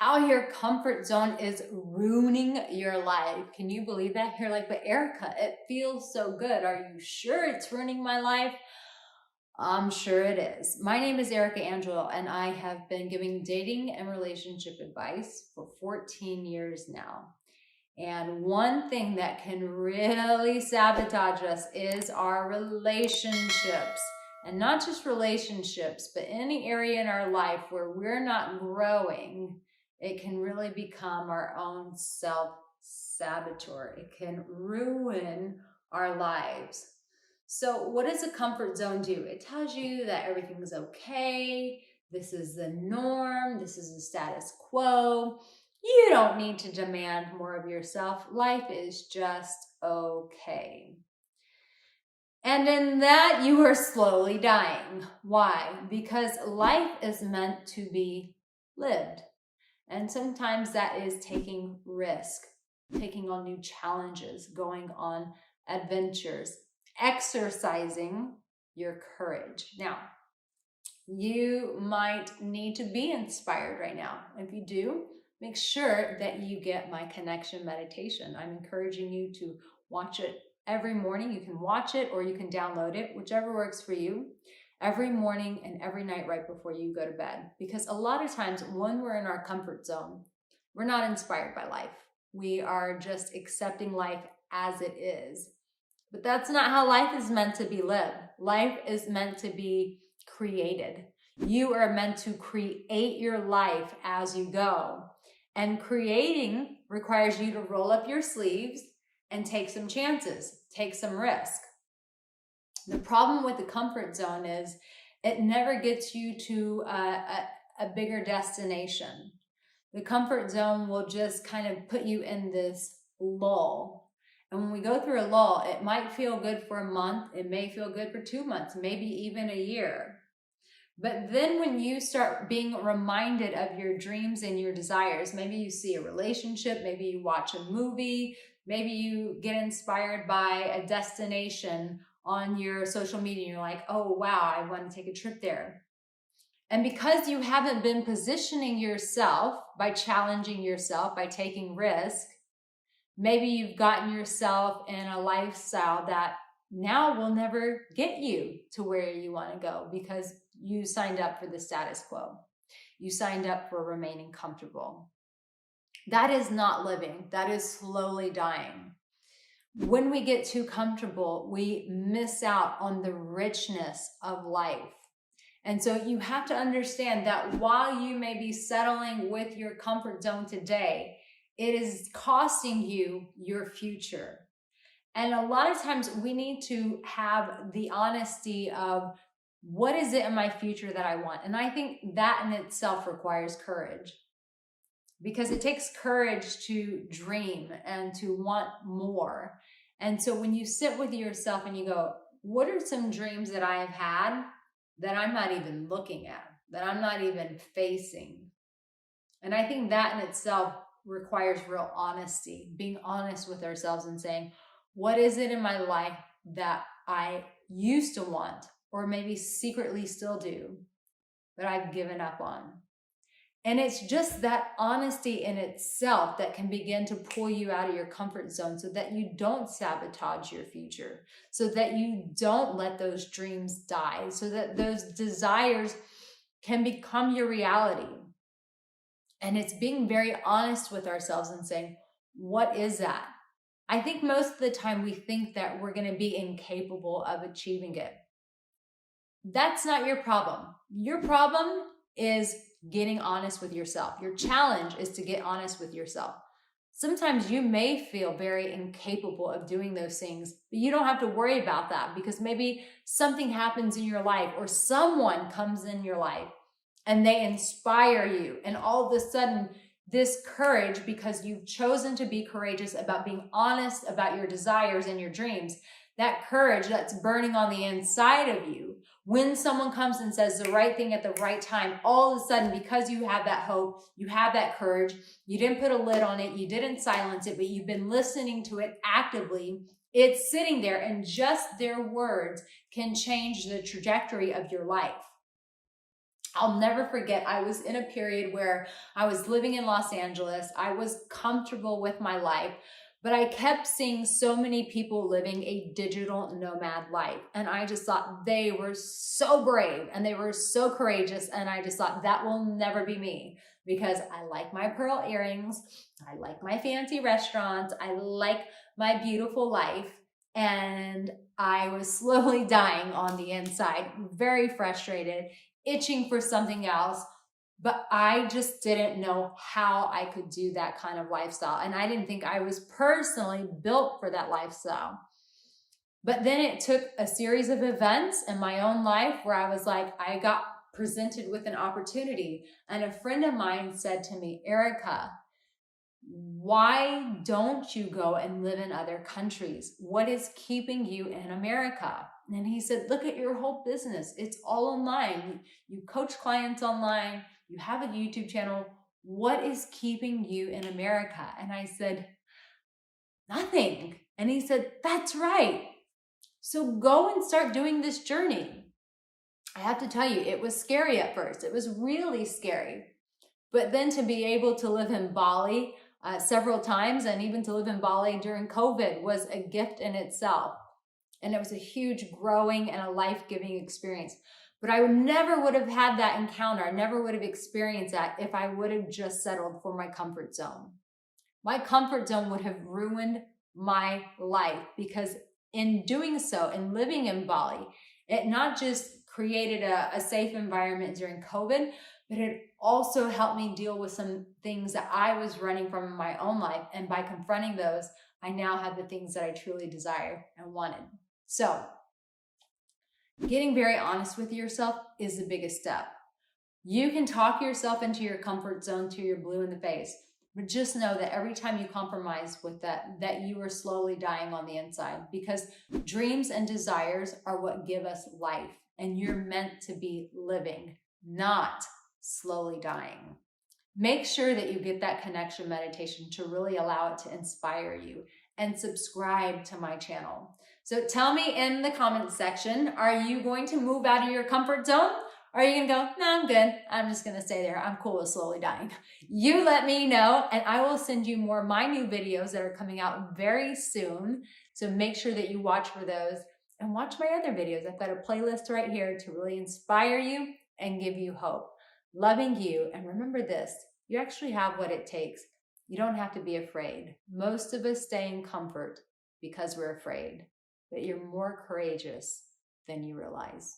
how your comfort zone is ruining your life. Can you believe that? You're like, but Arica, it feels so good. Are you sure it's ruining my life? I'm sure it is. My name is Arica Angelo, and I have been giving dating and relationship advice for 14 years now. And one thing that can really sabotage us is our relationships. And not just relationships, but any area in our life where we're not growing, it can really become our own self-saboteur. It can ruin our lives. So what does a comfort zone do? It tells you that everything is okay. This is the norm. This is the status quo. You don't need to demand more of yourself. Life is just okay. And in that, you are slowly dying. Why? Because life is meant to be lived. And sometimes that is taking risk, taking on new challenges, going on adventures, exercising your courage. Now, you might need to be inspired right now. If you do, make sure that you get my connection meditation. I'm encouraging you to watch it every morning. You can watch it or you can download it, whichever works for you, every morning and every night right before you go to bed. Because a lot of times when we're in our comfort zone, we're not inspired by life. We are just accepting life as it is. But that's not how life is meant to be lived. Life is meant to be created. You are meant to create your life as you go. And creating requires you to roll up your sleeves and take some chances, take some risk. The problem with the comfort zone is it never gets you to a bigger destination. The comfort zone will just kind of put you in this lull. And when we go through a lull, it might feel good for a month. It may feel good for 2 months, maybe even a year. But then when you start being reminded of your dreams and your desires, maybe you see a relationship, maybe you watch a movie, maybe you get inspired by a destination on your social media, and you're like, oh, wow, I want to take a trip there. And because you haven't been positioning yourself by challenging yourself, by taking risk, maybe you've gotten yourself in a lifestyle that now will never get you to where you want to go because you signed up for the status quo. You signed up for remaining comfortable. That is not living. That is slowly dying. When we get too comfortable, we miss out on the richness of life. And so you have to understand that while you may be settling with your comfort zone today, it is costing you your future. And a lot of times we need to have the honesty of what is it in my future that I want? And I think that in itself requires courage, because it takes courage to dream and to want more. And so when you sit with yourself and you go, what are some dreams that I have had that I'm not even looking at, that I'm not even facing? And I think that in itself requires real honesty, being honest with ourselves and saying, what is it in my life that I used to want, or maybe secretly still do, but I've given up on? And it's just that honesty in itself that can begin to pull you out of your comfort zone so that you don't sabotage your future, so that you don't let those dreams die, so that those desires can become your reality. And it's being very honest with ourselves and saying, what is that? I think most of the time we think that we're going to be incapable of achieving it. That's not your problem. Your problem is getting honest with yourself. Your challenge is to get honest with yourself. Sometimes you may feel very incapable of doing those things, but you don't have to worry about that, because maybe something happens in your life or someone comes in your life and they inspire you. And all of a sudden, this courage, because you've chosen to be courageous about being honest about your desires and your dreams, that courage that's burning on the inside of you, when someone comes and says the right thing at the right time, all of a sudden, because you have that hope, you have that courage, you didn't put a lid on it, you didn't silence it, but you've been listening to it actively, it's sitting there, and just their words can change the trajectory of your life. I'll never forget, I was in a period where I was living in Los Angeles. I was comfortable with my life, but I kept seeing so many people living a digital nomad life. And I just thought they were so brave and they were so courageous. And I just thought that will never be me, because I like my pearl earrings. I like my fancy restaurants. I like my beautiful life. And I was slowly dying on the inside, very frustrated, itching for something else, but I just didn't know how I could do that kind of lifestyle. And I didn't think I was personally built for that lifestyle. But then it took a series of events in my own life where I was like, I got presented with an opportunity. And a friend of mine said to me, Arica, why don't you go and live in other countries? What is keeping you in America? And he said, look at your whole business. It's all online. You coach clients online. You have a YouTube channel. What is keeping you in America? And I said, nothing. And he said, that's right. So go and start doing this journey. I have to tell you, it was scary at first. It was really scary. But then to be able to live in Bali several times, and even to live in Bali during COVID, was a gift in itself. And it was a huge growing and a life-giving experience. But I never would have had that encounter. I never would have experienced that if I would have just settled for my comfort zone. My comfort zone would have ruined my life, because in doing so, in living in Bali, it not just created a safe environment during COVID, but it also helped me deal with some things that I was running from in my own life. And by confronting those, I now have the things that I truly desired and wanted. So getting very honest with yourself is the biggest step. You can talk yourself into your comfort zone till you're blue in the face, but just know that every time you compromise with that you are slowly dying on the inside, because dreams and desires are what give us life, and you're meant to be living, not slowly dying. Make sure that you get that connection meditation to really allow it to inspire you, and subscribe to my channel. So tell me in the comment section, are you going to move out of your comfort zone? Or are you gonna go, no, I'm good. I'm just gonna stay there. I'm cool with slowly dying. You let me know, and I will send you more of my new videos that are coming out very soon. So make sure that you watch for those, and watch my other videos. I've got a playlist right here to really inspire you and give you hope. Loving you, and remember this, you actually have what it takes. You don't have to be afraid. Most of us stay in comfort because we're afraid, but you're more courageous than you realize.